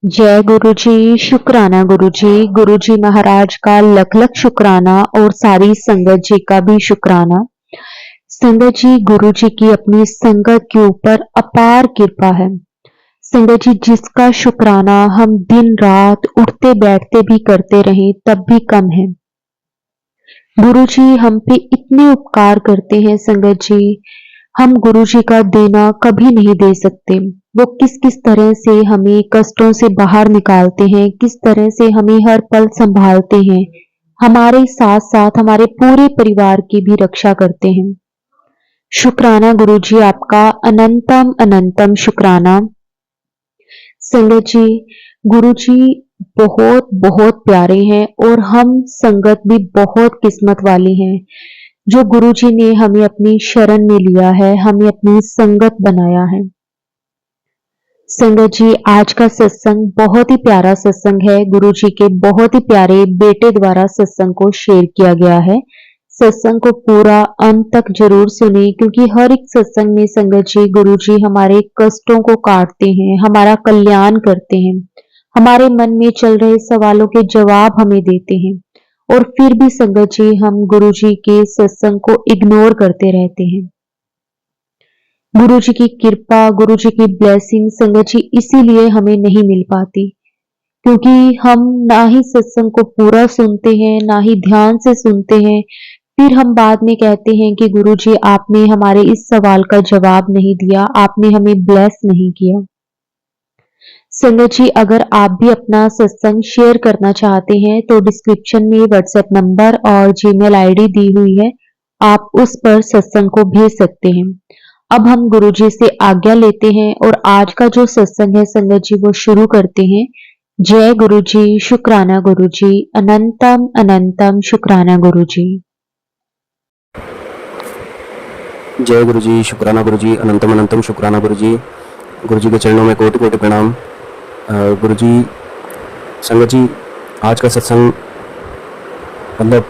जय गुरु जी, शुक्राना गुरु जी। गुरु जी महाराज का लख लख शुक्राना और सारी संगत जी का भी शुक्राना। संगत जी, गुरु जी की अपनी संगत के ऊपर अपार कृपा है। संगत जी, जिसका शुक्राना हम दिन रात उठते बैठते भी करते रहें तब भी कम है। गुरु जी हम पे इतने उपकार करते हैं संगत जी, हम गुरु जी का देना कभी नहीं दे सकते। वो किस किस तरह से हमें कष्टों से बाहर निकालते हैं, किस तरह से हमें हर पल संभालते हैं, हमारे साथ साथ हमारे पूरे परिवार की भी रक्षा करते हैं। शुक्राना गुरु जी, आपका अनंतम अनंतम शुक्राना। संगत जी, गुरु जी बहुत बहुत प्यारे हैं और हम संगत भी बहुत किस्मत वाली हैं जो गुरु जी ने हमें अपनी शरण में लिया है, हमें अपनी संगत बनाया है। संगत जी, आज का सत्संग बहुत ही प्यारा सत्संग है। गुरु जी के बहुत ही प्यारे बेटे द्वारा सत्संग को शेयर किया गया है। सत्संग को पूरा अंत तक जरूर सुने, क्योंकि हर एक सत्संग में संगत जी गुरु जी हमारे कष्टों को काटते हैं, हमारा कल्याण करते हैं, हमारे मन में चल रहे सवालों के जवाब हमें देते हैं। और फिर भी संगत जी हम गुरु जी के सत्संग को इग्नोर करते रहते हैं। गुरु जी की कृपा, गुरु जी की ब्लेसिंग संगत जी इसीलिए हमें नहीं मिल पाती, क्योंकि हम ना ही सत्संग को पूरा सुनते हैं, ना ही ध्यान से सुनते हैं। फिर हम बाद में कहते हैं कि गुरु जी आपने हमारे इस सवाल का जवाब नहीं दिया, आपने हमें ब्लेस नहीं किया। संगत जी, अगर आप भी अपना सत्संग शेयर करना चाहते हैं तो डिस्क्रिप्शन में व्हाट्सएप नंबर और जीमेल आईडी दी हुई है, आप उस पर सत्संग को भेज सकते हैं। अब हम गुरु जी से आज्ञा लेते हैं और आज का जो सत्संग है संगत जी वो शुरू करते हैं। जय गुरु जी, शुक्राना गुरु जी, अनंतम अनंतम शुक्राना गुरु जी। जय गुरु जी, शुक्राना गुरु जी, अनंतम अनंतम शुक्राना गुरु जी। गुरु जी के चरणों में कोटि कोटि प्रणाम। गुरु जी, संगत जी, आज का सत्संग मतलब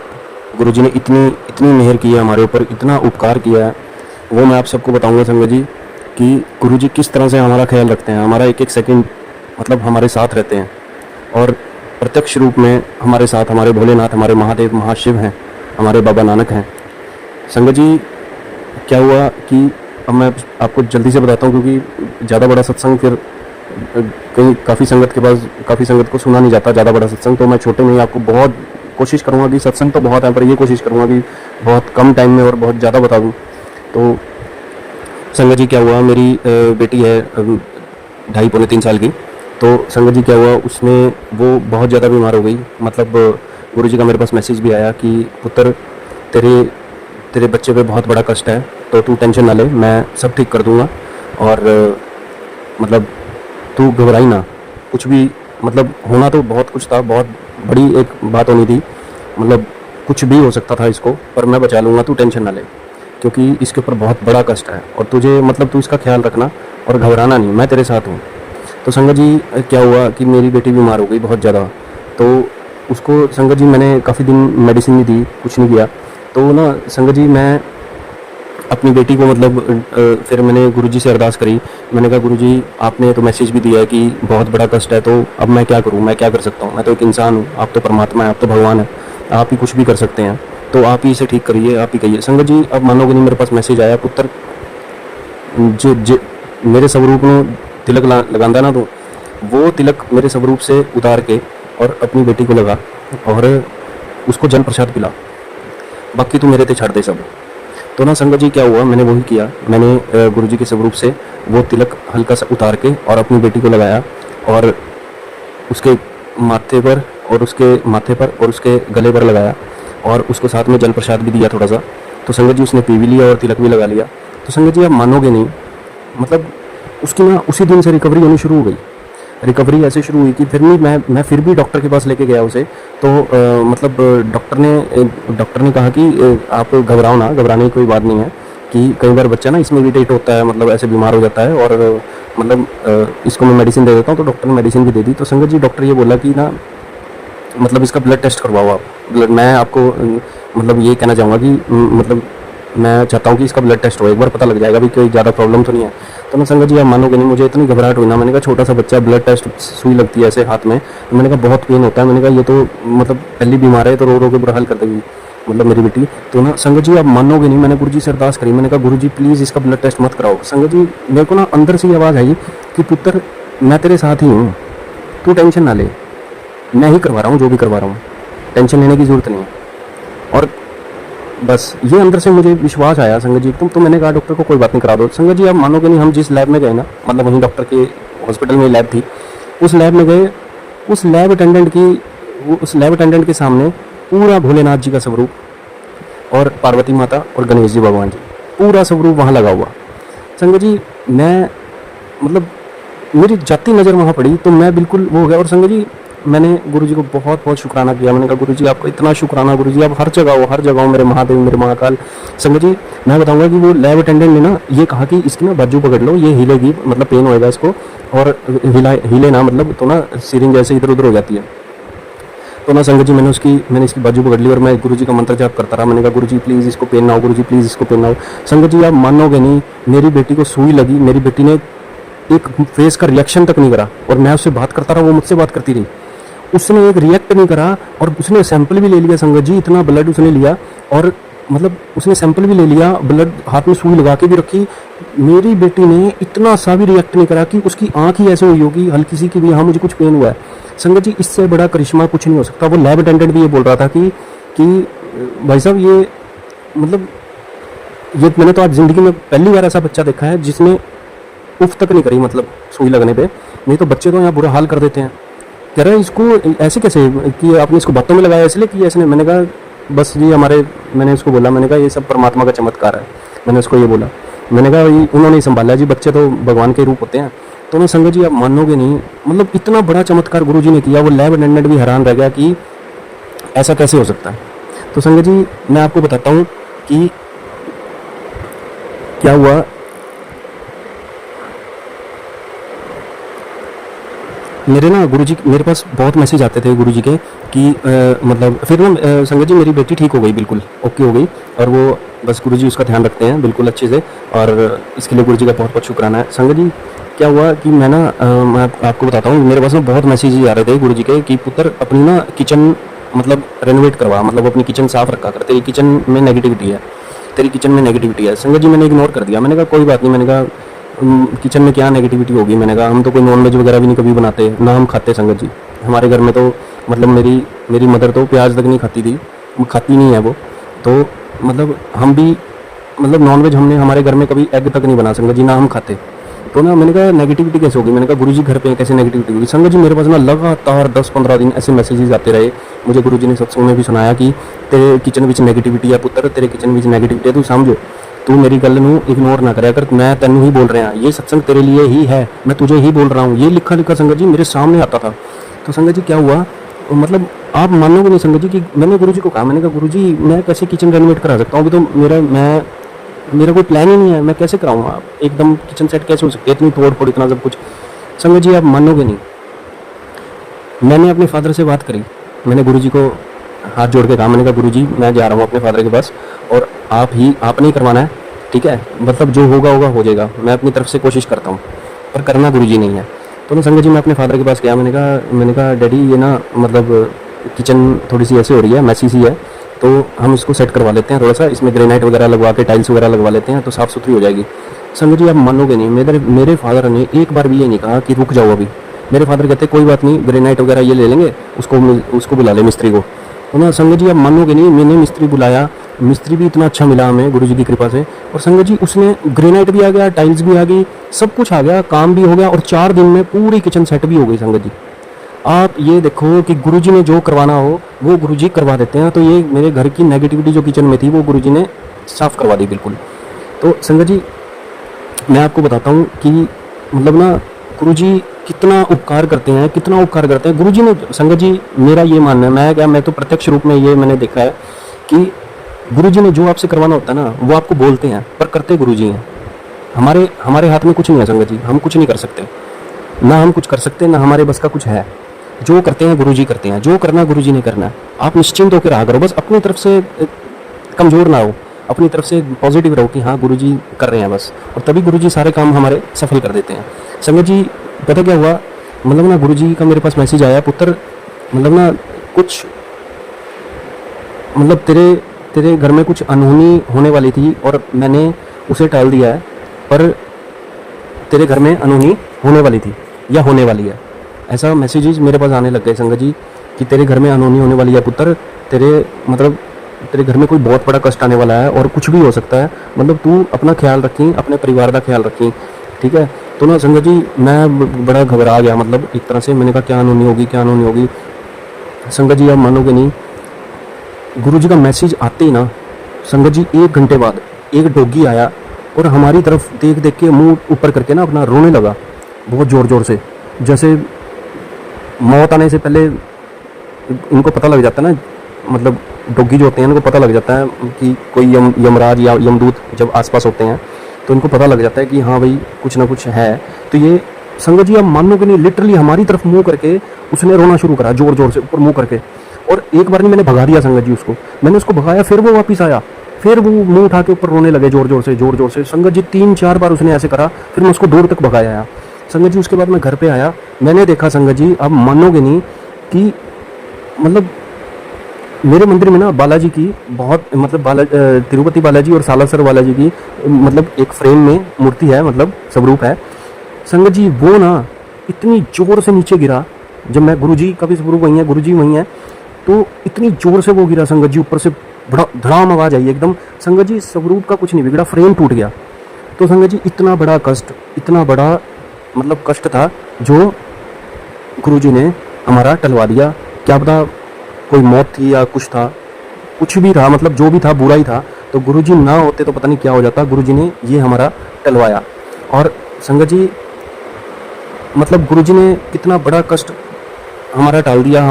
गुरु जी ने इतनी इतनी मेहर की है हमारे ऊपर, इतना उपकार किया है, वो मैं आप सबको बताऊंगा संगत जी कि गुरु जी किस तरह से हमारा ख्याल रखते हैं, हमारा एक एक सेकंड मतलब हमारे साथ रहते हैं और प्रत्यक्ष रूप में हमारे साथ हमारे भोलेनाथ, हमारे महादेव, महाशिव हैं, हमारे बाबा नानक हैं। संगत जी, क्या हुआ कि अब मैं आपको जल्दी से बताता हूँ, क्योंकि ज़्यादा बड़ा सत्संग फिर कहीं काफ़ी संगत के पास काफ़ी संगत को सुना नहीं जाता ज़्यादा बड़ा सत्संग, तो मैं छोटे में ही आपको बहुत कोशिश करूँगा कि सत्संग तो बहुत है पर ये कोशिश करूँगा कि बहुत कम टाइम में और बहुत ज़्यादा बता दूँ। तो संगत जी, क्या हुआ, मेरी बेटी है 2.5-3 साल की। तो संगत जी क्या हुआ, उसमें वो बहुत ज़्यादा बीमार हो गई। मतलब गुरु जी का मेरे पास मैसेज भी आया कि पुत्र तेरे बच्चे पे बहुत बड़ा कष्ट है, तो तू टेंशन ना ले, मैं सब ठीक कर दूंगा। और मतलब तू घबराई ना, कुछ भी मतलब होना तो बहुत कुछ था, बहुत बड़ी एक बात होनी थी, मतलब कुछ भी हो सकता था इसको, पर मैं बचा लूँगा, तू टेंशन ना ले, क्योंकि इसके ऊपर बहुत बड़ा कष्ट है और तुझे मतलब तू इसका ख्याल रखना और घबराना नहीं, मैं तेरे साथ हूँ। तो संगत जी क्या हुआ कि मेरी बेटी बीमार हो गई बहुत ज़्यादा। तो उसको संगत जी मैंने काफ़ी दिन मेडिसिन नहीं दी, कुछ नहीं किया। तो ना संगत जी मैं अपनी बेटी को मतलब फिर मैंने गुरुजी से अरदास करी। मैंने कहा गुरुजी, आपने तो मैसेज भी दिया है कि बहुत बड़ा कष्ट है, तो अब मैं क्या करूं, मैं क्या कर सकता हूं, मैं तो एक इंसान हूं, आप तो परमात्मा हैं, आप तो भगवान हैं, आप ही कुछ भी कर सकते हैं, तो आप ही इसे ठीक करिए, आप ही कहिए। संगत जी, अब मानोगे नहीं, मेरे पास मैसेज आया, पुत्र जो जो मेरे स्वरूप में तिलक लगांदा ना, तो वो तिलक मेरे स्वरूप से उतार के और अपनी बेटी को लगा और उसको जल प्रसाद पिला, बाकी तू मेरे ते छाड़ दे सब। तो ना संगत जी क्या हुआ, मैंने वही किया, मैंने गुरुजी के स्वरूप से वो तिलक हल्का सा उतार के और अपनी बेटी को लगाया और उसके माथे पर और उसके गले पर लगाया और उसको साथ में जल प्रसाद भी दिया थोड़ा सा। तो संगत जी उसने पी भी लिया और तिलक भी लगा लिया। तो संगत जी आप मानोगे नहीं, मतलब उसकी ना उसी दिन से रिकवरी होनी शुरू हो गई। रिकवरी ऐसे शुरू हुई कि फिर भी मैं फिर भी डॉक्टर के पास लेके गया उसे। तो मतलब डॉक्टर ने कहा कि आप घबराओ ना, घबराने की कोई बात नहीं है, कि कई बार बच्चा ना इसमें इरिटेट होता है, मतलब ऐसे बीमार हो जाता है, और मतलब इसको मैं मेडिसिन दे देता हूँ। तो डॉक्टर ने मेडिसिन भी दे दी। तो संगत जी डॉक्टर ये बोला कि ना मतलब इसका ब्लड टेस्ट करवाओ आप। ब्लड मैं आपको मतलब ये कहना चाहूँगा कि मतलब मैं चाहता हूँ कि इसका ब्लड टेस्ट हो, एक बार पता लग जाएगा भी कोई ज़्यादा प्रॉब्लम तो नहीं है। तो ना संगत जी आप मानोगे नहीं, मुझे इतनी घबराहट हुई ना, मैंने कहा छोटा सा बच्चा ब्लड टेस्ट सुई लगती है ऐसे हाथ में, तो मैंने कहा बहुत पेन होता है, मैंने कहा ये तो मतलब पहली बीमार है तो रो रो के बुरा हाल कर देगी मतलब मेरी बेटी। तो ना संगत जी आप मानोगे नहीं, मैंने गुरुजी से अरदास करी, मैंने कहा गुरुजी प्लीज़ इसका ब्लड टेस्ट मत कराओ। संगत जी मेरे को ना अंदर से ये आवाज़ आई कि पुत्र मैं तेरे साथ ही हूँ, तू टेंशन ना ले, मैं ही करवा रहा हूँ जो भी करवा रहा हूँ, टेंशन लेने की ज़रूरत नहीं है। और बस ये अंदर से मुझे विश्वास आया संगत जी, तो मैंने कहा डॉक्टर को कोई बात नहीं करा दो। संगत जी आप मानोगे नहीं, हम जिस लैब में गए ना, मतलब वहीं डॉक्टर के हॉस्पिटल में लैब थी, उस लैब में गए, उस लैब अटेंडेंट के सामने पूरा भोलेनाथ जी का स्वरूप और पार्वती माता और गणेश जी भगवान जी, पूरा स्वरूप वहाँ लगा हुआ। संगत जी मैं मतलब मेरी जाती नज़र वहाँ पड़ी तो मैं बिल्कुल वो हो गया। और संगत जी मैंने गुरुजी को बहुत बहुत शुक्राना किया, मैंने कहा गुरुजी आपका इतना शुक्राना, गुरुजी आप हर जगह हो मेरे महादेव मेरे महाकाल। संगत जी मैं बताऊंगा कि वो लैब अटेंडेंट ने ना ये कहा कि इसकी ना बाजू पकड़ लो, ये हिलेगी मतलब पेन होएगा इसको, और हिले ना मतलब तो ना सिरिंज जैसे इधर उधर हो जाती है। तो ना संगत जी मैंने इसकी बाजू पकड़ ली और मैं गुरुजी का मंत्र जाप करता रहा। मैंने कहा गुरुजी प्लीज़ इसको पेन ना हो, गुरुजी प्लीज़ इसको पेन ना हो। संगत जी आप मानोगे नहीं, मेरी बेटी को सुई लगी, मेरी बेटी ने एक फेस का रिएक्शन तक नहीं करा, और मैं उससे बात करता रहा, वो मुझसे बात करती रही, उसने एक रिएक्ट नहीं करा, और उसने सैंपल भी ले लिया संगत जी, इतना ब्लड उसने लिया, और मतलब उसने सैंपल भी ले लिया, ब्लड हाथ में सुई लगा के भी रखी, मेरी बेटी ने इतना सा भी रिएक्ट नहीं करा कि उसकी आंख ही ऐसे हुई होगी हल्की सी कि भी हाँ मुझे कुछ पेन हुआ है। संगत जी इससे बड़ा करिश्मा कुछ नहीं हो सकता। वो लैब अटेंडेंट भी ये बोल रहा था कि भाई साहब ये मतलब ये मैंने तो आज ज़िंदगी में पहली बार ऐसा बच्चा देखा है जिसने उफ तक नहीं करी मतलब सुई लगने पे, नहीं तो बच्चे तो यहाँ बुरा हाल कर देते हैं। कह रहे हैं इसको ऐसे कैसे कि आपने इसको बातों में लगाया इसलिए कि ऐसे। मैंने कहा बस ये मैंने उसको बोला, मैंने कहा ये सब परमात्मा का चमत्कार है, मैंने उसको ये बोला, मैंने कहा उन्होंने ही संभाला जी, बच्चे तो भगवान के रूप होते हैं। तो ना संगत जी आप मानोगे नहीं, मतलब इतना बड़ा चमत्कार गुरुजी ने किया, वो लैब अटेंडेंट भी हैरान रह गया कि ऐसा कैसे हो सकता है। तो संगत जी मैं आपको बताता हूँ कि क्या हुआ। मेरे पास बहुत मैसेज आते थे गुरुजी के कि मतलब फिर ना संगत जी मेरी बेटी ठीक हो गई, बिल्कुल ओके हो गई, और वो बस गुरुजी उसका ध्यान रखते हैं बिल्कुल अच्छे से, और इसके लिए गुरुजी का बहुत बहुत शुक्राना है। संगत जी क्या हुआ कि मैं आपको बताता हूँ, मेरे पास ना बहुत मैसेज आ रहे थे गुरुजी के कि पुत्र अपनी ना किचन मतलब रेनोवेट करवा, मतलब अपनी किचन साफ रखा कर, तेरी किचन में नेगेटिविटी है। संगत जी मैंने इग्नोर कर दिया, मैंने कहा कोई बात नहीं, मैंने कहा किचन में क्या नेगेटिविटी होगी, मैंने कहा हम तो कोई नॉनवेज वगैरह भी नहीं कभी बनाते ना हम खाते। संगत जी हमारे घर में तो मतलब मेरी मदर तो प्याज तक नहीं खाती थी, खाती नहीं है वो, तो मतलब हम भी मतलब नॉनवेज हमने हमारे घर में कभी एग तक नहीं बना संगत जी, ना हम खाते। तो ना मैंने कहा नेगेटिविटी कैसे होगी, मैंने कहा गुरुजी घर पे कैसे नेगेटिविटी होगी। संगत जी मेरे पास ना लगातार 10-15 दिन ऐसे मैसेजेस आते रहे, मुझे गुरुजी ने सत्संग में भी सुनाया कि तेरे किचन विच नेगेटिविटी है पुत्र, तेरे किचन विच नेगेटिविटी है, तू समझ, तू मेरी गल नूं इग्नोर ना करया कर, मैं तेनू ही बोल रहा, ये सत्संग तेरे लिए ही है, मैं तुझे ही बोल रहा हूँ, ये लिखा संगत जी मेरे सामने आता था। तो संगत जी क्या हुआ, मतलब आप मानोगे नहीं संगत जी कि मैंने गुरुजी को कहा, मैंने कहा गुरुजी मैं कैसे किचन रेनोवेट करा सकता हूँ, अभी तो मेरा कोई प्लान ही नहीं है, मैं कैसे कराऊंगा, आप एकदम किचन सेट कैसे हो सकती है, इतनी तोड़ फोड़ इतना सब कुछ। संगत जी आप मानोगे नहीं, मैंने अपने फादर से बात करी, मैंने गुरुजी को हाथ जोड़ के कहा, मैंने कहा गुरुजी मैं जा रहा हूँ अपने फादर के पास, और आपने ही करवाना है, ठीक है, मतलब जो होगा हो जाएगा, मैं अपनी तरफ से कोशिश करता हूँ, पर करना गुरुजी नहीं है। तो ना संगत जी मैं अपने फादर के पास गया, मैंने कहा डैडी ये ना मतलब किचन थोड़ी सी ऐसे हो रही है, मैसी सी है, तो हम इसको सेट करवा लेते हैं, थोड़ा सा इसमें ग्रेनाइट वगैरह लगवा के टाइल्स वगैरह लगवा लेते हैं तो साफ़ सुथरी हो जाएगी। संगत जी आप मानोगे नहीं, मेरे फादर ने एक बार भी ये नहीं कहा कि रुक जाओ अभी। मेरे फादर कहते कोई बात नहीं, ग्रेनाइट वगैरह ये ले लेंगे, उसको बुला ले मिस्त्री को। तो ना संगत जी आप मानोगे नहीं, मैंने मिस्त्री बुलाया, मिस्त्री भी इतना अच्छा मिला हमें गुरुजी की कृपा से, और संगत जी उसने ग्रेनाइट भी आ गया, टाइल्स भी आ गई, सब कुछ आ गया, काम भी हो गया, और 4 दिन में पूरी किचन सेट भी हो गई। संगत जी आप ये देखो कि गुरुजी ने जो करवाना हो वो गुरुजी करवा देते हैं। तो ये मेरे घर की नेगेटिविटी जो किचन में थी वो गुरुजी ने साफ़ करवा दी बिल्कुल। तो संगत जी मैं आपको बताता हूँ कि मतलब ना गुरुजी कितना उपकार करते हैं, गुरुजी ने। संगत जी मेरा ये मानना है, मैं तो प्रत्यक्ष रूप में ये मैंने देखा है कि गुरुजी ने जो आपसे करवाना होता है ना वो आपको बोलते हैं, पर करते गुरुजी हैं। हमारे हाथ में कुछ नहीं है संगत जी, हम कुछ नहीं कर सकते, ना हम कुछ कर सकते, ना हमारे बस का कुछ है। जो करते हैं गुरुजी करते हैं, जो करना गुरुजी ने करना है। आप निश्चिंत होकर रहा करो, बस अपनी तरफ से कमज़ोर ना हो, अपनी तरफ से पॉजिटिव रहो कि हाँ गुरुजी कर रहे हैं बस, और तभी गुरुजी सारे काम हमारे सफल कर देते हैं। संगत जी पता क्या हुआ, मतलब ना गुरुजी का मेरे पास मैसेज आया, पुत्र मतलब ना कुछ मतलब तेरे घर में कुछ अनहोनी होने वाली थी और मैंने उसे टाल दिया है, पर तेरे घर में अनहोनी होने वाली थी या होने वाली है। ऐसा मैसेजेस मेरे पास आने लग गए संगत जी कि तेरे घर में अनहोनी होने वाली है पुत्र, तेरे घर में कोई बहुत बड़ा कष्ट आने वाला है और कुछ भी हो सकता है, मतलब तू अपना ख्याल रखी, अपने परिवार का ख्याल रखी, ठीक है। तो ना संगत जी मैं बड़ा घबरा गया, मतलब एक तरह से मैंने कहा क्या अनहोनी होगी, क्या अनहोनी होगी। संगत जी आप मानोगे नहीं, गुरुजी का मैसेज आते ही ना संगत जी 1 घंटे बाद एक डॉगी आया और हमारी तरफ देख देख के मुंह ऊपर करके ना अपना रोने लगा बहुत ज़ोर ज़ोर से, जैसे मौत आने से पहले इनको पता लग जाता है ना, मतलब डॉगी जो होते हैं इनको पता लग जाता है कि कोई यमराज या यमदूत जब आसपास होते हैं तो इनको पता लग जाता है कि हाँ भाई कुछ ना कुछ है। तो ये संगत जी आप मानोगे नहीं, लिटरली हमारी तरफ मुंह करके उसने रोना शुरू करा जोर जोर से ऊपर मुंह करके, और एक बार नहीं मैंने भगा दिया संगत जी उसको, मैंने उसको भगाया, फिर वो वापस आया, फिर वो मुंह उठा के ऊपर रोने लगे जोर जोर से। संगत जी 3-4 बार उसने ऐसे करा, फिर मैं उसको दूर तक भगाया आया संगत जी। उसके बाद मैं घर पे आया, मैंने देखा संगत जी आप मानोगे नहीं कि मतलब मेरे मंदिर में ना बालाजी की बहुत मतलब तिरुपति बालाजी और सालासर बालाजी की मतलब एक फ्रेम में मूर्ति है, मतलब स्वरूप है संगत जी। वो ना इतनी जोर से नीचे गिरा, जब मैं गुरुजी का भी स्वरूप वहीं है, गुरुजी वहीं है, तो इतनी जोर से वो गिरा संगत जी, ऊपर से बड़ा धड़ाम आवाज आई एकदम संगत जी, स्वरूप का कुछ नहीं बिगड़ा, फ्रेम टूट गया। तो संगत जी इतना बड़ा कष्ट, इतना बड़ा मतलब कष्ट था जो गुरुजी ने हमारा टलवा दिया। क्या पता कोई मौत थी या कुछ था, कुछ भी था, मतलब जो भी था बुरा ही था, तो गुरुजी ना होते तो पता नहीं क्या हो जाता। गुरुजी ने ये हमारा टलवाया, और संगत जी मतलब गुरुजी ने कितना बड़ा कष्ट हमारा टाल दिया,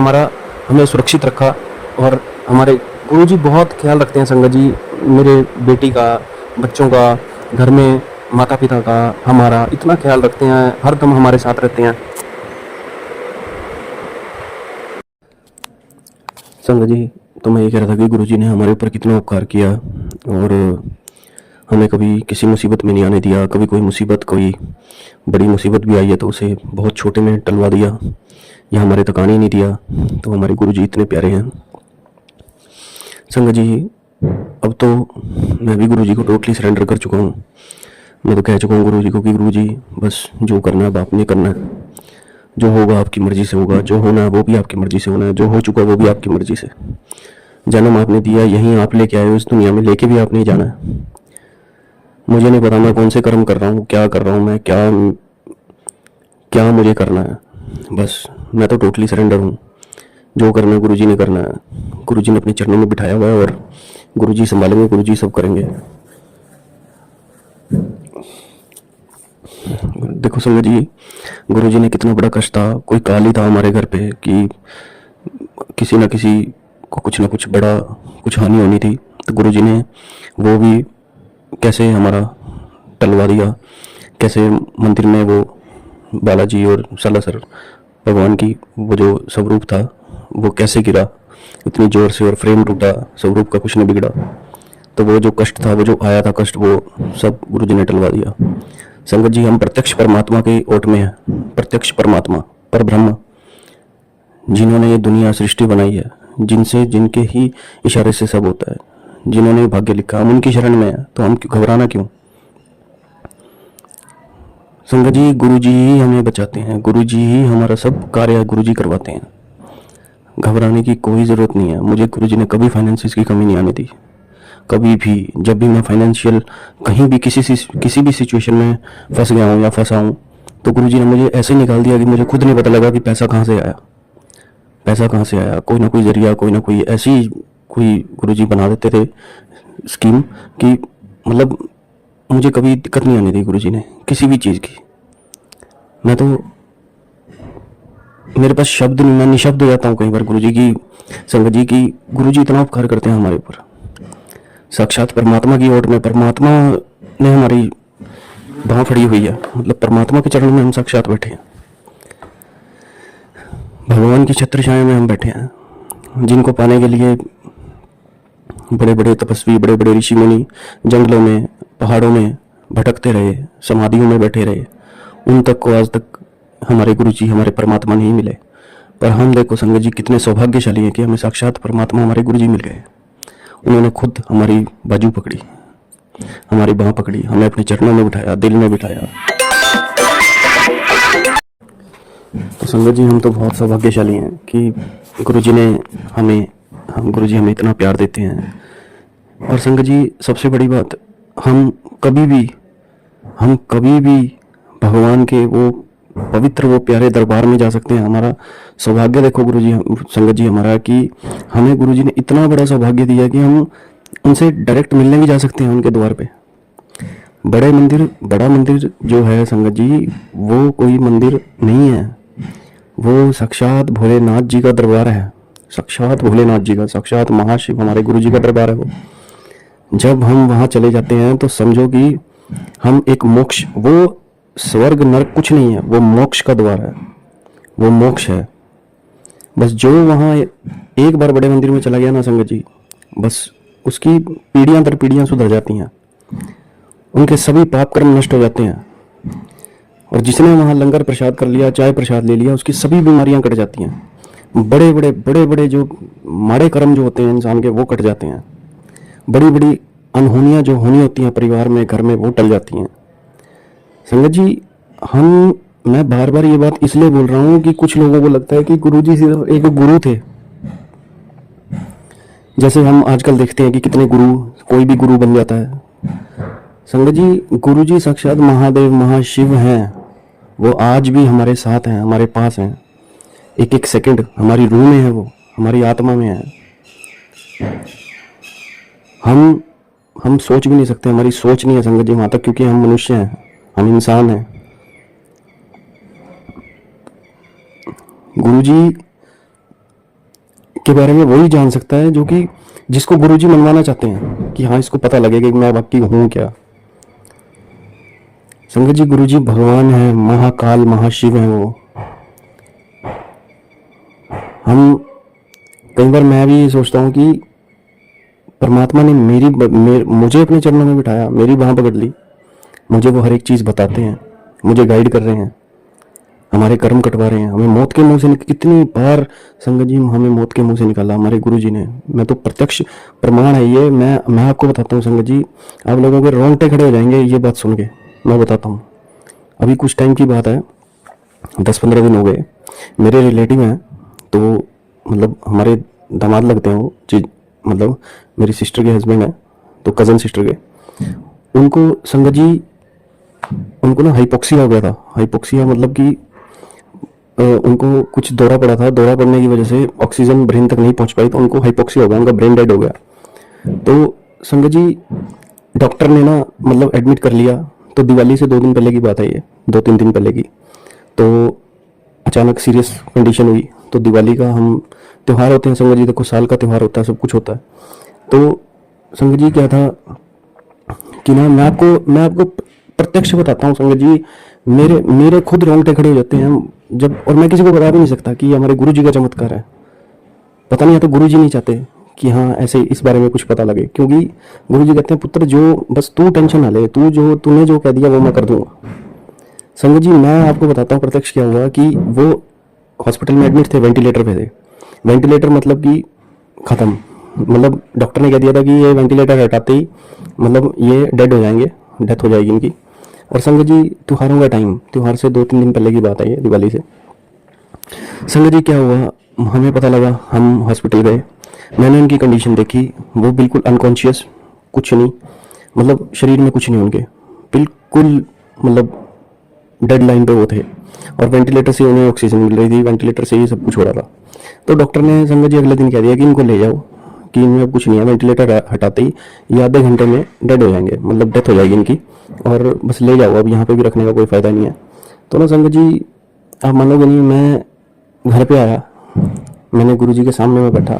हमें सुरक्षित रखा। और हमारे गुरुजी बहुत ख्याल रखते हैं संगत जी, मेरे बेटी का, बच्चों का, घर में माता पिता का, हमारा इतना ख्याल रखते हैं, हर दम हमारे साथ रहते हैं संगत जी। तो मैं ये कह रहा था कि गुरुजी ने हमारे ऊपर कितना उपकार किया और हमें कभी किसी मुसीबत में नहीं आने दिया। कभी कोई मुसीबत, कोई बड़ी मुसीबत भी आई है तो उसे बहुत छोटे में टलवा दिया या हमारे तक आने ही नहीं दिया। तो हमारे गुरुजी इतने प्यारे हैं संगत जी। अब तो मैं भी गुरुजी को टोटली सरेंडर कर चुका हूँ। मैं तो कह चुका हूँ गुरुजी को कि गुरुजी बस जो करना है अब आपने करना है, जो होगा आपकी मर्जी से होगा, जो होना है वो भी आपकी मर्जी से होना है, जो हो चुका वो भी आपकी मर्जी से। जन्म आपने दिया, यहीं आप लेके आए हो इस दुनिया में, लेके भी आपने ही जाना है। मुझे नहीं पता मैं कौन से कर्म कर रहा हूँ, क्या कर रहा हूँ, मैं क्या मुझे करना है, बस मैं तो टोटली सरेंडर हूँ। जो करना है गुरुजी ने करना है, गुरुजी ने अपने चरणों में बिठाया हुआ है और गुरुजी संभालेंगे, गुरुजी सब करेंगे। देखो संगत जी, गुरुजी ने कितना बड़ा कष्ट था, कोई काल ही था हमारे घर पे कि किसी न किसी को कुछ ना कुछ बड़ा कुछ हानि होनी थी, तो गुरुजी ने वो भी कैसे हमारा टलवा दिया। कैसे मंदिर में वो बालाजी और सालासर भगवान की वो जो स्वरूप था वो कैसे गिरा इतनी जोर से और फ्रेम टूटा, स्वरूप का कुछ नहीं बिगड़ा। तो वो जो कष्ट था, वो जो आया था कष्ट, वो सब गुरुजी ने टलवा दिया। संगत जी हम प्रत्यक्ष परमात्मा के ओट में हैं, प्रत्यक्ष परमात्मा पर ब्रह्म जिन्होंने ये दुनिया सृष्टि बनाई है, जिनके ही इशारे से सब होता है, जिन्होंने भाग्य लिखा, हम उनकी शरण में है, तो हम घबराना क्यों। संगत जी गुरुजी ही हमें बचाते हैं, गुरुजी ही हमारा सब कार्य गुरुजी करवाते हैं, घबराने की कोई ज़रूरत नहीं है। मुझे गुरुजी ने कभी फाइनेंसिस की कमी नहीं आने दी, कभी भी। जब भी मैं फाइनेंशियल कहीं भी किसी भी सिचुएशन में फंस गया हूँ या फंसा हूँ, तो गुरुजी ने मुझे ऐसे निकाल दिया कि मुझे खुद नहीं पता लगा कि पैसा कहाँ से आया। कोई ना कोई जरिया, कोई ना कोई ऐसी कोई गुरुजी बना देते थे स्कीम कि मतलब मुझे कभी दिक्कत नहीं आने दी गुरुजी ने किसी भी चीज़ की। मैं तो मेरे पास शब्द नहीं, मैं निशब्द हो जाता हूँ कई बार गुरुजी की, संगत जी की। गुरुजी इतना उपकार करते हैं हमारे ऊपर, साक्षात परमात्मा की ओर में। परमात्मा ने हमारी बाँह फड़ी हुई है, मतलब परमात्मा के चरणों में हम साक्षात बैठे हैं, भगवान की छत्र छाया में हम बैठे हैं, जिनको पाने के लिए बड़े बड़े तपस्वी, बड़े बड़े ऋषि मुनि जंगलों में, पहाड़ों में भटकते रहे, समाधियों में बैठे रहे, उन तक को आज तक हमारे गुरु जी, हमारे परमात्मा नहीं मिले। पर हम देखो संगत जी कितने सौभाग्यशाली हैं कि हमें साक्षात परमात्मा हमारे गुरु जी मिल गए। उन्होंने खुद हमारी बाजू पकड़ी, हमारी बाह पकड़ी, हमें अपने चरणों में बिठाया, दिल में बिठाया। तो संगत जी हम तो बहुत सौभाग्यशाली हैं कि गुरु जी ने गुरु जी हमें इतना प्यार देते हैं। और संगत जी सबसे बड़ी बात, हम कभी भी भगवान के वो पवित्र, वो प्यारे दरबार में जा सकते हैं। हमारा सौभाग्य देखो गुरु जी, संगत जी हमारा, कि हमें गुरु जी ने इतना बड़ा सौभाग्य दिया कि हम उनसे डायरेक्ट मिलने भी जा सकते हैं उनके द्वार पे। बड़ा मंदिर जो है संगत जी, वो कोई मंदिर नहीं है, वो साक्षात भोलेनाथ जी का दरबार है। साक्षात भोलेनाथ जी का, साक्षात महाशिव हमारे गुरु जी का दरबार है वो। जब हम वहां चले जाते हैं तो समझो कि हम एक मोक्ष, वो स्वर्ग नरक कुछ नहीं है, वो मोक्ष का द्वार है, वो मोक्ष है। बस जो वहां एक बार बड़े मंदिर में चला गया ना संगत जी, बस उसकी पीढ़ियां दर पीढ़ियां सुधर जाती हैं, उनके सभी पाप कर्म नष्ट हो जाते हैं। और जिसने वहां लंगर प्रसाद कर लिया, चाय प्रसाद ले लिया, उसकी सभी बीमारियां कट जाती हैं। बड़े बड़े जो माड़े कर्म जो होते हैं इंसान के, वो कट जाते हैं। बड़ी बड़ी अनहोनियां जो होनी होती हैं परिवार में, घर में, वो टल जाती हैं। संगत जी मैं बार बार ये बात इसलिए बोल रहा हूँ कि कुछ लोगों को लगता है कि गुरुजी सिर्फ एक गुरु थे। जैसे हम आजकल देखते हैं कि कितने गुरु, कोई भी गुरु बन जाता है। संगत जी गुरुजी साक्षात महादेव, महाशिव हैं। वो आज भी हमारे साथ हैं, हमारे पास हैं। एक एक सेकंड हमारी रूह में है, वो हमारी आत्मा में है। हम सोच भी नहीं सकते, हमारी सोच नहीं है संगत जी वहां तक, क्योंकि हम मनुष्य हैं, हम इंसान हैं। गुरुजी के बारे में वही जान सकता है जो कि जिसको गुरुजी मनवाना चाहते हैं, कि हाँ इसको पता लगेगा कि मैं वाकई हूं क्या। संगत जी गुरुजी भगवान है, महाकाल महाशिव है वो। कई बार मैं भी सोचता हूँ कि परमात्मा ने मुझे अपने चरणों में बिठाया, मेरी बाह पकड़ ली, मुझे वो हर एक चीज बताते हैं, मुझे गाइड कर रहे हैं, हमारे कर्म कटवा रहे हैं, हमें मौत के मुंह से कितनी बार संगत जी हमें मौत के मुंह से निकाला हमारे गुरुजी ने। मैं तो प्रत्यक्ष प्रमाण है ये। मैं आपको बताता हूँ संगत जी, आप लोगों के रोंगटे खड़े हो जाएंगे ये बात सुन के। मैं बताता हूँ, अभी कुछ टाइम की बात है, 10-15 दिन हो गए, मेरे रिलेटिव हैं, तो मतलब हमारे दामाद लगते हैं वो चीज, मतलब मेरी सिस्टर के हस्बैंड है, तो कजन सिस्टर के, उनको संगत जी उनको ना हाइपोक्सिया हो गया था। हाइपोक्सिया मतलब कि उनको कुछ दौरा पड़ा था, दौरा पड़ने की वजह से ऑक्सीजन ब्रेन तक नहीं पहुंच पाई, तो उनको हाइपोक्सिया हो गया, उनका ब्रेन डेड हो गया। तो संगत जी डॉक्टर ने ना मतलब एडमिट कर लिया। तो दिवाली से 2 दिन पहले की बात है ये, 2-3 दिन पहले की। तो अचानक सीरियस कंडीशन हुई। तो दिवाली का हम त्यौहार होते हैं संगत जी, देखो साल का त्यौहार होता है, सब कुछ होता है। तो संगत जी क्या था कि ना मैं आपको प्रत्यक्ष बताता हूँ संगत जी, मेरे खुद रोंगटे खड़े हो जाते हैं जब, और मैं किसी को बता भी नहीं सकता कि हमारे गुरु जी का चमत्कार है। पता नहीं है तो गुरु जी नहीं चाहते कि हाँ ऐसे इस बारे में कुछ पता लगे, क्योंकि गुरु जी कहते हैं पुत्र जो बस तू टेंशन ना ले, तूने जो कह दिया वो मैं कर दूंगा। संगत जी मैं आपको बताता हूँ प्रत्यक्ष क्या हुआ कि वो हॉस्पिटल में एडमिट थे, वेंटिलेटर पे थे। वेंटिलेटर मतलब कि खत्म, मतलब डॉक्टर ने कह दिया था कि ये वेंटिलेटर हटाते ही मतलब ये डेड हो जाएंगे, डेथ हो जाएगी इनकी। और संगत जी त्योहारों का टाइम, त्योहार से 2-3 दिन पहले की बात है ये, दिवाली से। संगत जी क्या हुआ, हमें पता लगा, हम हॉस्पिटल गए, मैंने उनकी कंडीशन देखी, वो बिल्कुल अनकॉन्शियस, कुछ नहीं, मतलब शरीर में कुछ नहीं उनके, बिल्कुल मतलब डेड लाइन पे वो थे। और वेंटिलेटर से उन्हें ऑक्सीजन मिल रही थी, वेंटिलेटर से ही सब कुछ हो रहा था। तो डॉक्टर ने संगत जी अगले दिन कह दिया कि इनको ले जाओ, कि इनमें अब कुछ नहीं है, वेंटिलेटर हटाते ही ये आधे घंटे में डेड हो जाएंगे, मतलब डेथ हो जाएगी इनकी, और बस ले जाओ, अब यहाँ पे भी रखने का कोई फ़ायदा नहीं है। तो ना संगत जी आप मानोगे नहीं, मैं घर पे आया, मैंने गुरुजी के सामने में बैठा,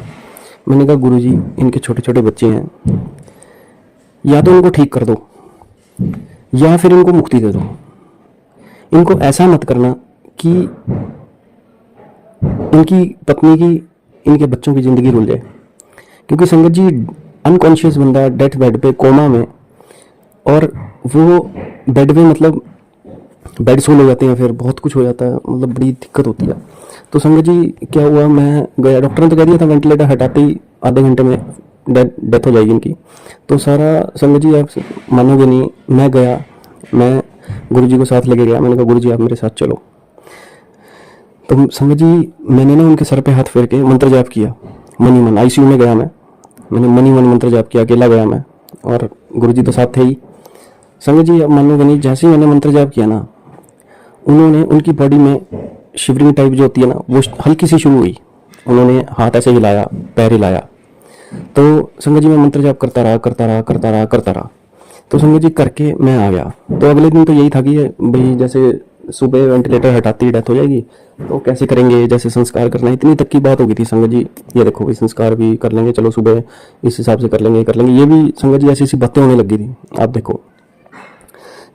मैंने कहा गुरुजी इनके छोटे छोटे बच्चे हैं, या तो इनको ठीक कर दो या फिर इनको मुक्ति दे दो। इनको ऐसा मत करना कि इनकी पत्नी की, इनके बच्चों की ज़िंदगी रुल जाए। क्योंकि संगत जी अनकॉन्शियस बंदा डेथ बेड पे कोमा में, और वो बेड पे मतलब बेड सोल हो जाते हैं, फिर बहुत कुछ हो जाता है, मतलब बड़ी दिक्कत होती है। तो संगत जी क्या हुआ, मैं गया, डॉक्टर ने तो कह दिया था वेंटिलेटर हटाते ही आधे घंटे में डेथ हो जाएगी इनकी। तो सारा संगत जी आप मानोगे नहीं, मैं गया, मैं गुरु जी को साथ लेके गया, मैंने कहा गुरु जी आप मेरे साथ चलो। तो संगत जी मैंने ना उनके सर पे हाथ फेर के मंत्र जाप किया, मनी मन। आईसीयू में गया मैंने मनी मन मंत्र जाप किया, अकेला गया मैं, और गुरु जी तो साथ थे ही। संगत जी आप मानोगे नहीं, जैसे ही मैंने मंत्र जाप किया ना, उन्होंने उनकी बॉडी में शिवरिंग टाइप जो होती है ना, वो हल्की सी शुरू हुई। उन्होंने हाथ ऐसे हिलाया, पैर हिलाया। तो संगत जी मैं मंत्र जाप करता रहा। तो संगत जी करके मैं आ गया। तो अगले दिन तो यही था कि भाई जैसे सुबह वेंटिलेटर हटाते ही डेथ हो जाएगी, तो कैसे करेंगे, जैसे संस्कार करना, इतनी तक की बात हो गई थी संगत जी। ये देखो भाई संस्कार भी कर लेंगे, चलो सुबह इस हिसाब से कर लेंगे, ये भी संगत जी ऐसी ऐसी बातें होने लगी थी, आप देखो।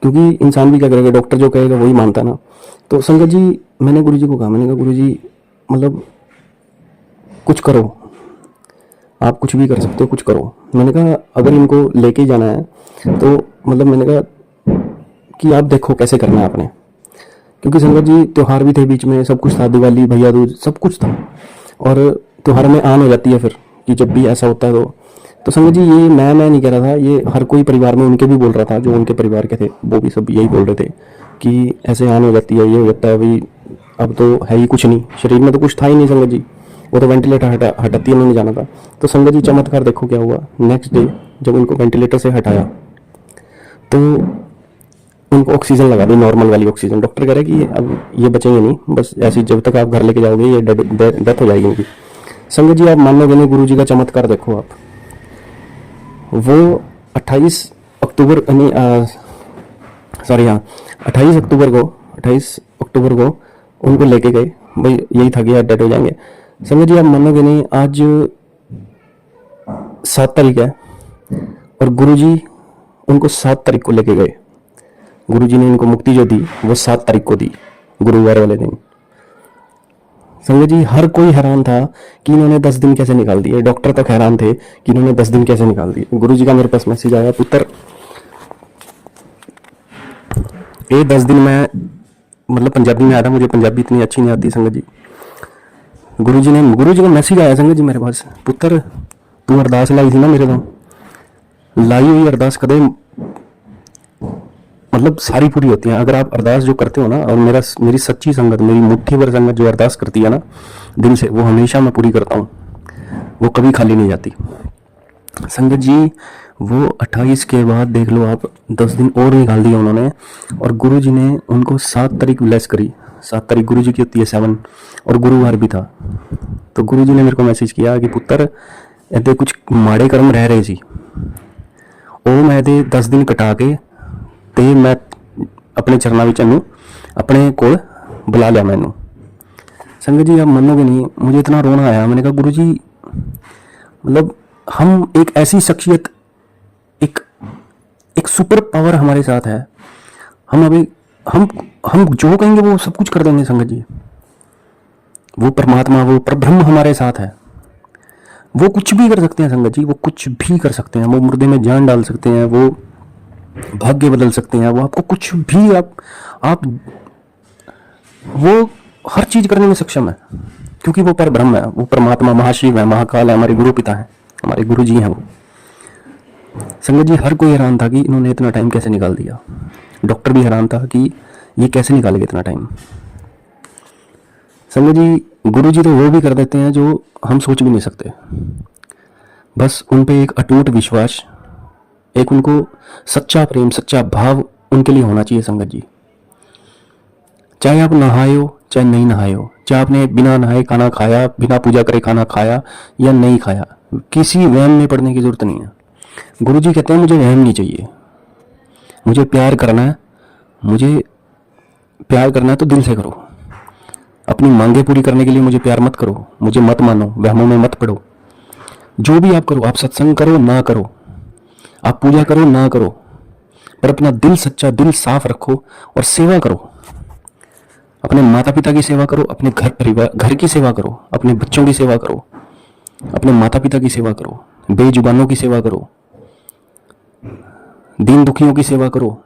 क्योंकि इंसान भी क्या करेगा, डॉक्टर जो कहेगा वही मानता ना। तो संगत जी मैंने गुरु जी को कहा, मैंने कहा गुरु जी मतलब कुछ करो, आप कुछ भी कर सकते हो, कुछ करो। मैंने कहा अगर इनको लेके ही जाना है तो मतलब मैंने कहा कि आप देखो कैसे करना है आपने। क्योंकि संगत जी त्योहार भी थे बीच में, सब कुछ था, दिवाली भैया दूज सब कुछ था, और त्योहार में आन हो जाती है फिर कि जब भी ऐसा होता है तो संगत जी ये मैं नहीं कह रहा था, ये हर कोई परिवार में उनके भी बोल रहा था, जो उनके परिवार के थे वो भी सब यही बोल रहे थे कि ऐसे आन हो जाती है, ये हो जाता है, भाई अब तो है ही कुछ नहीं, शरीर में तो कुछ था ही नहीं संगत जी, वो तो वेंटिलेटर हटाती उन्होंने जाना था। तो संगत जी चमत्कार देखो क्या हुआ, नेक्स्ट डे जब उनको वेंटिलेटर से हटाया तो उनको ऑक्सीजन लगा दी, नॉर्मल वाली ऑक्सीजन। डॉक्टर कह रहे कि अब ये बचेंगे नहीं, बस ऐसी जब तक आप घर लेके जाओगे ये डेथ हो जाएगी इनकी। संगत जी आप मानोगे नहीं, गुरु जी का चमत्कार देखो आप। वो 28 अक्टूबर यानी सॉरी हाँ 28 अक्टूबर को उनको लेके गए, भाई यही था कि डेड हो जाएंगे। संगत जी आप मानोगे नहीं, आज 7 तारीख है और गुरु जी उनको 7 तारीख को लेके गए। गुरु जी ने इनको मुक्ति जो दी वो 7 तारीख को दी, गुरुवार वाले दिन। संगत जी हर कोई हैरान था कि इन्होंने 10 दिन कैसे निकाल दिए, डॉक्टर तक हैरान थे कि इन्होंने 10 दिन कैसे निकाल दिए। गुरु जी का मेरे पास मैसेज आया, पुत्र ये 10 दिन में मतलब पंजाबी में आ रहा, मुझे पंजाबी इतनी अच्छी नहीं आती संगत जी। गुरु जी का मैसेज आया संगत जी मेरे पास, पुत्र तू अरदास लाई थी ना मेरे तो, लाई हुई अरदास कदे मतलब सारी पूरी होती है। अगर आप अरदास जो करते हो ना, और मेरी सच्ची संगत, मेरी मुट्ठी भर संगत जो अरदास करती है ना दिल से, वो हमेशा मैं पूरी करता हूँ, वो कभी खाली नहीं जाती। संगत जी वो 28 के बाद देख लो आप, 10 दिन और निकाल दिया उन्होंने, और गुरु जी ने उनको 7 तारीख ब्लेस करी। 7 तारीख गुरु जी की होती है 7, और गुरुवार भी था। तो गुरु जी ने मेरे को मैसेज किया कि पुत्र ऐसे कुछ माड़े कर्म रह रहे सी, ਉਹ मैं 10 दिन कटा के ते मैं अपने चरणों में अपने को बुला लिया मैनू। संगत जी आप मानोगे नहीं, मुझे इतना रोना आया। मैंने कहा गुरु जी मतलब हम एक ऐसी शख्सियत, एक सुपर पावर हमारे साथ है, हम अभी हम जो कहेंगे वो सब कुछ कर देंगे संगत जी। वो परमात्मा, वो परब्रह्म हमारे साथ है, वो कुछ भी कर सकते हैं संगत जी, वो कुछ भी कर सकते हैं, वो मुर्दे में जान डाल सकते हैं, वो भाग्य बदल सकते हैं, वो आपको कुछ भी आप वो हर चीज करने में सक्षम है, क्योंकि वो परब्रह्म है, वो परमात्मा महाशिव है, महाकाल है, हमारे गुरु पिता है, हमारे गुरु जी हैं वो। संगत जी हर कोई हैरान था कि इन्होंने इतना टाइम कैसे निकाल दिया। डॉक्टर भी हैरान था कि ये कैसे निकालेंगे इतना टाइम। संगत जी गुरु जी तो वो भी कर देते हैं जो हम सोच भी नहीं सकते। बस उन पे एक अटूट विश्वास, एक उनको सच्चा प्रेम, सच्चा भाव उनके लिए होना चाहिए संगत जी। चाहे आप नहाए हो चाहे नहीं नहाए हो, चाहे आपने बिना नहाए खाना खाया, बिना पूजा करे खाना खाया या नहीं खाया, किसी वहम में पड़ने की जरूरत नहीं है। गुरु जी कहते हैं मुझे वहम नहीं चाहिए, मुझे प्यार करना है, मुझे प्यार करना है तो दिल से करो। अपनी मांगे पूरी करने के लिए मुझे प्यार मत करो, मुझे मत मानो, वहमों में मत पड़ो। जो भी आप करो, आप सत्संग करो ना करो, आप पूजा करो ना करो, पर अपना दिल सच्चा, दिल साफ रखो और सेवा करो। अपने माता पिता की सेवा करो, अपने घर परिवार, घर की सेवा करो, अपने बच्चों की सेवा करो, अपने माता पिता की सेवा करो। बेजुबानों की सेवा करो, दीन दुखियों की सेवा करो।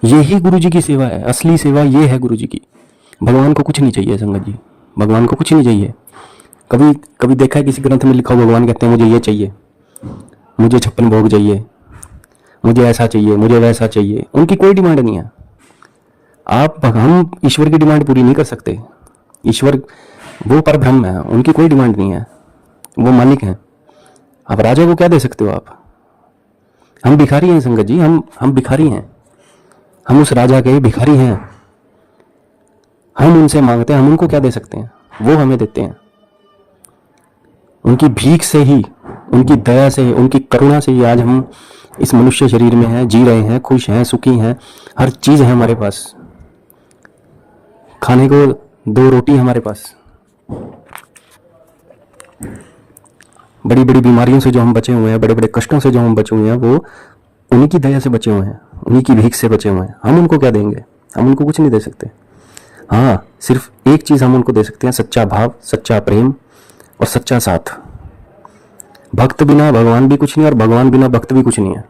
यही गुरु जी की सेवा है, असली सेवा ये है गुरु जी की। भगवान को कुछ नहीं चाहिए संगत जी, भगवान को कुछ नहीं चाहिए। कभी कभी देखा है किसी ग्रंथ में लिखा हो भगवान कहते हैं मुझे ये चाहिए, मुझे 56 भोग चाहिए, मुझे ऐसा चाहिए, मुझे वैसा चाहिए। उनकी कोई डिमांड नहीं है। हम ईश्वर की डिमांड पूरी नहीं कर सकते। ईश्वर वो परब्रह्म है, उनकी कोई डिमांड नहीं है, वो मालिक हैं। आप राजा को क्या दे सकते हो आप? हम भिखारी हैं संगत जी, हम भिखारी हैं, हम उस राजा के भिखारी हैं। हम उनसे मांगते हैं, हम उनको क्या दे सकते हैं? वो हमें देते हैं। उनकी भीख से ही, उनकी दया से, उनकी करुणा से ही आज हम इस मनुष्य शरीर में हैं, जी रहे हैं, खुश हैं, सुखी हैं। हर चीज है हमारे पास, खाने को 2 रोटी हमारे पास। बड़ी बड़ी बीमारियों से जो हम बचे हुए हैं, बड़े बड़े कष्टों से जो हम बचे हुए हैं, वो उन्हीं की दया से बचे हुए हैं, उन्हीं की भीख से बचे हुए हैं। हम उनको क्या देंगे? हम उनको कुछ नहीं दे सकते। हाँ, सिर्फ एक चीज हम उनको दे सकते हैं, सच्चा भाव, सच्चा प्रेम और सच्चा साथ। भक्त बिना भगवान भी कुछ नहीं, और भगवान बिना भक्त भी कुछ नहीं है।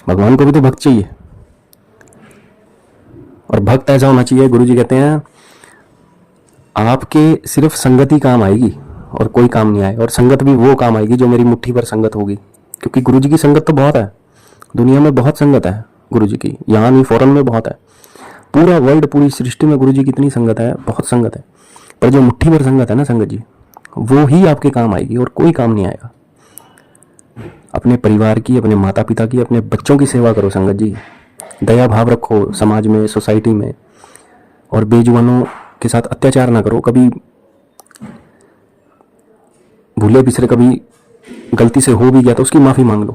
भगवान को भी तो भक्त चाहिए, और भक्त ऐसा होना चाहिए। गुरु जी कहते हैं आपके सिर्फ संगत ही काम आएगी और कोई काम नहीं आएगा, और संगत भी वो काम आएगी जो मेरी मुट्ठी भर संगत होगी। क्योंकि गुरु जी की संगत तो बहुत है, दुनिया में बहुत संगत है गुरु जी की, यहाँ नहीं फॉरेन में बहुत है। पूरा वर्ल्ड, पूरी सृष्टि में गुरु जी की इतनी संगत है, बहुत संगत है। पर जो मुट्ठी भर संगत है ना संगत जी, वो ही आपके काम आएगी और कोई काम नहीं आएगा। अपने परिवार की, अपने माता पिता की, अपने बच्चों की सेवा करो संगत जी। दया भाव रखो समाज में, सोसाइटी में, और बेजुबानों के साथ अत्याचार ना करो। कभी भूले बिसरे कभी गलती से हो भी गया तो उसकी माफी मांग लो,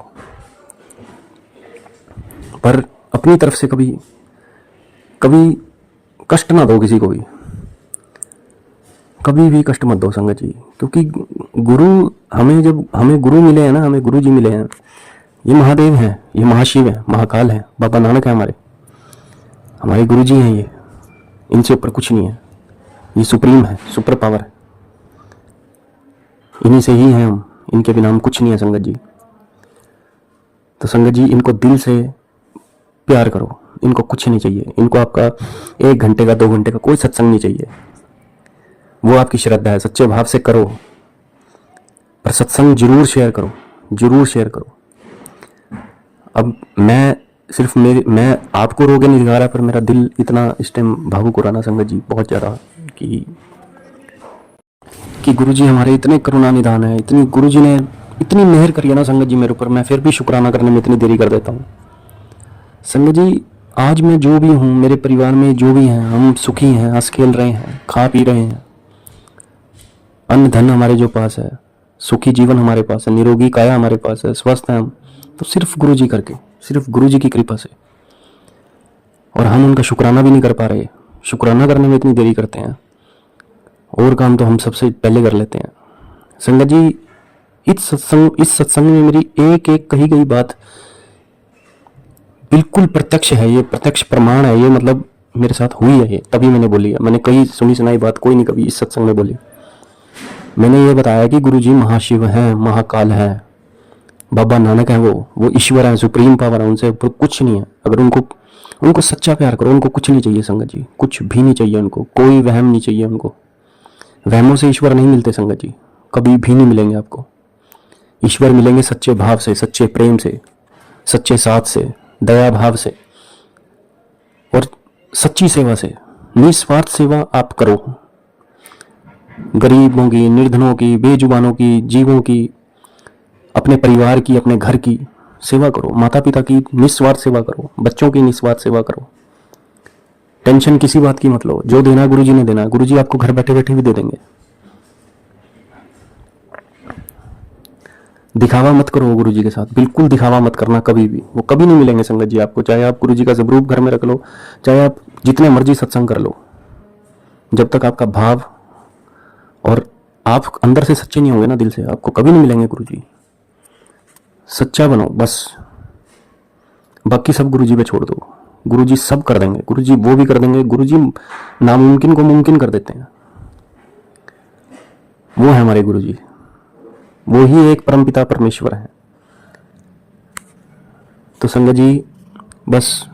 पर अपनी तरफ से कभी कभी कष्ट ना दो किसी को भी, कभी भी कष्ट मत दो संगत जी। क्योंकि गुरु हमें, जब हमें गुरु मिले हैं ना, हमें गुरु जी मिले हैं, ये महादेव हैं, ये महाशिव हैं, महाकाल हैं, बाबा नानक है हमारे गुरु जी हैं। ये, इनसे ऊपर कुछ नहीं है, ये सुप्रीम है, सुपर पावर है, इन्हीं से ही हैं हम, इनके बिना हम कुछ नहीं है संगत जी। तो संगत जी, इनको दिल से प्यार करो, इनको कुछ नहीं चाहिए। इनको आपका 1 घंटे का, 2 घंटे का कोई सत्संग नहीं चाहिए, वो आपकी श्रद्धा है, सच्चे भाव से करो। पर सत्संग जरूर शेयर करो, जरूर शेयर करो। अब मैं आपको रोगे नहीं दिखा रहा, पर मेरा दिल इतना इस टाइम भावुक हो रहा ना संगत जी, बहुत ज़्यादा, कि गुरु जी हमारे इतने करुणा निधान है, इतनी गुरु जी ने इतनी मेहर करी है ना संगत जी मेरे ऊपर। मैं फिर भी शुक्राना करने में इतनी देरी कर देता हूँ संगत जी। आज मैं जो भी हूँ, मेरे परिवार में जो भी हैं, हम सुखी हैं, हंस खेल रहे हैं, खा पी रहे हैं, अन्न धन हमारे जो पास है, सुखी जीवन हमारे पास है, निरोगी काया हमारे पास है, स्वस्थ हैं हम, तो सिर्फ गुरु जी करके, सिर्फ गुरु जी की कृपा से। और हम उनका शुक्राना भी नहीं कर पा रहे, शुक्राना करने में इतनी देरी करते हैं, और काम तो हम सबसे पहले कर लेते हैं संगत जी। इस सत्संग में मेरी एक एक कही गई बात बिल्कुल प्रत्यक्ष है, ये प्रत्यक्ष प्रमाण है, ये मतलब मेरे साथ हुई है, ये तभी मैंने बोली है। मैंने कहीं सुनी सुनाई बात कोई नहीं कभी इस सत्संग में बोली। मैंने ये बताया कि गुरु जी महाशिव हैं, महाकाल है, बाबा नानक है, वो ईश्वर है, सुप्रीम पावर है, उनसे ऊपर कुछ नहीं है। अगर उनको सच्चा प्यार करो, उनको कुछ नहीं चाहिए संगत जी, कुछ भी नहीं चाहिए उनको, कोई वहम नहीं चाहिए उनको। वहमों से ईश्वर नहीं मिलते संगत जी, कभी भी नहीं मिलेंगे आपको। ईश्वर मिलेंगे सच्चे भाव से, सच्चे प्रेम से, सच्चे साथ से, दया भाव से और सच्ची सेवा से। निस्वार्थ सेवा आप करो, गरीबों की, निर्धनों की, बेजुबानों की, जीवों की, अपने परिवार की, अपने घर की सेवा करो, माता पिता की निस्वार्थ सेवा करो, बच्चों की निस्वार्थ सेवा करो। टेंशन किसी बात की मत लो, जो देना गुरु जी ने देना, गुरु जी आपको घर बैठे बैठे भी दे देंगे। दिखावा मत करो गुरु जी के साथ, बिल्कुल दिखावा मत करना कभी भी, वो कभी नहीं मिलेंगे संगत जी आपको। चाहे आप गुरु जी का जबरूप घर में रख लो, चाहे आप जितने मर्जी सत्संग कर लो, जब तक आपका भाव और आप अंदर से सच्चे नहीं होंगे ना दिल से, आपको कभी नहीं मिलेंगे गुरु जी। सच्चा बनो बस, बाकी सब गुरु जी पे छोड़ दो, गुरु जी सब कर देंगे, गुरु जी वो भी कर देंगे। गुरु जी नामुमकिन को मुमकिन कर देते हैं, वो है हमारे गुरु जी, वो ही एक परमपिता परमेश्वर है। तो संगत जी, बस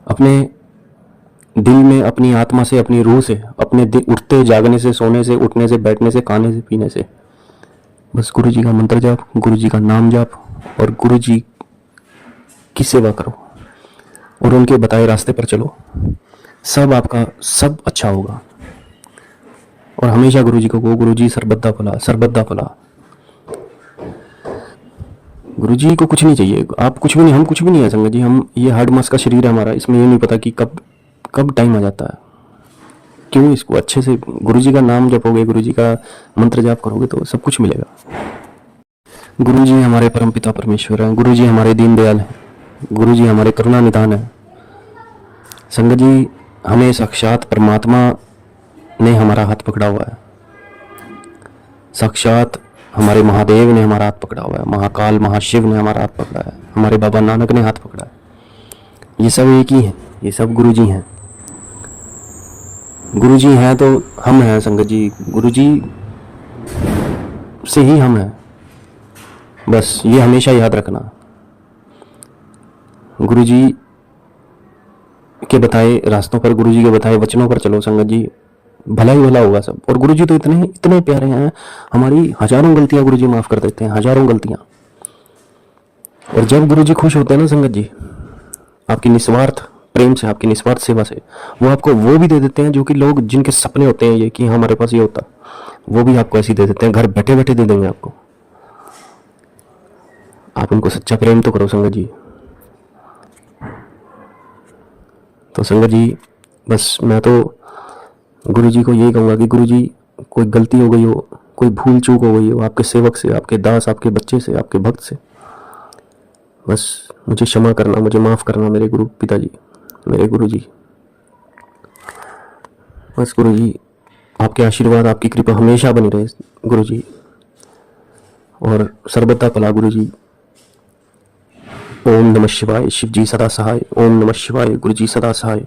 अपने दिल में, अपनी आत्मा से, अपनी रूह से, अपने उठते जागने से, सोने से, उठने से, बैठने से, खाने से, पीने से, बस गुरु जी का मंत्र जाप, गुरु जी का नाम जाप और गुरु जी की सेवा करो और उनके बताए रास्ते पर चलो। सब आपका सब अच्छा होगा। और हमेशा गुरु जी को कहो, गुरु जी सर्बदा भला, सर्बदा भला। गुरु जी को कुछ नहीं चाहिए, आप कुछ भी नहीं, हम कुछ भी नहीं है संगत जी। हम ये हार्ड मास का शरीर है हमारा, इसमें ये नहीं पता कि कब टाइम आ जाता है। क्यों इसको अच्छे से गुरु जी का नाम जपोगे, गुरु जी का मंत्र जाप करोगे तो सब कुछ मिलेगा। गुरु जी हमारे परमपिता परमेश्वर हैं, गुरु जी हमारे दीनदयाल हैं, गुरु जी हमारे करुणा निधान हैं। संगत जी, हमें साक्षात परमात्मा ने हमारा हाथ पकड़ा हुआ है। साक्षात हमारे महादेव ने हमारा हाथ पकड़ा हुआ है, महाकाल महाशिव ने हमारा हाथ पकड़ा है, हमारे बाबा नानक ने हाथ पकड़ा है। ये सब एक ही हैं, ये सब गुरु जी हैं। गुरु जी हैं तो हम हैं संगत जी, गुरु जी से ही हम हैं। बस ये हमेशा याद रखना। गुरु जी के बताए रास्तों पर, गुरु जी के बताए वचनों पर चलो संगत जी, भला ही भला होगा सब। और गुरु जी तो इतने इतने प्यारे हैं, हमारी हजारों गलतियां गुरु जी माफ कर देते हैं, हजारों गलतियां। और जब गुरु जी खुश होते हैं ना संगत जी, आपकी निस्वार्थ प्रेम से, आपकी निस्वार्थ सेवा से, वो आपको वो भी दे देते हैं जो कि लोग जिनके सपने होते हैं ये कि हमारे पास ये होता, वो भी आपको ऐसे दे देते हैं, घर बैठे बैठे दे देंगे आपको। आप उनको सच्चा प्रेम तो करो संगत जी। तो संगत जी, बस मैं तो गुरु जी को यही कहूँगा कि गुरु जी, कोई गलती हो गई हो, कोई भूल चूक हो गई हो आपके सेवक से, आपके दास, आपके बच्चे से, आपके भक्त से, बस मुझे क्षमा करना, मुझे माफ़ करना मेरे गुरु पिताजी, मेरे गुरु जी। बस गुरु जी, आपके आशीर्वाद, आपकी कृपा हमेशा बनी रहे गुरु जी, और सर्वदा भला गुरु जी। ओम नमः शिवाय, शिव जी सदा सहाय। ओम नमः शिवाय, गुरु जी सदा सहाय।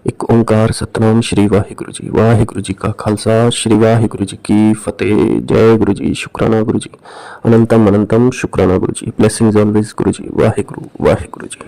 एक ओंकार सतनाम श्री वाहिगुरु जी। वाहिगुरु जी का खालसा, श्री वाहिगुरु जी की फतेह। जय गुरु जी, शुक्राना गुरु जी, अनंतम अनंतम शुक्राना गुरु जी। ब्लेसिंग्स ऑलवेज गुरु जी। वाहिगुरु वाहिगुरु जी।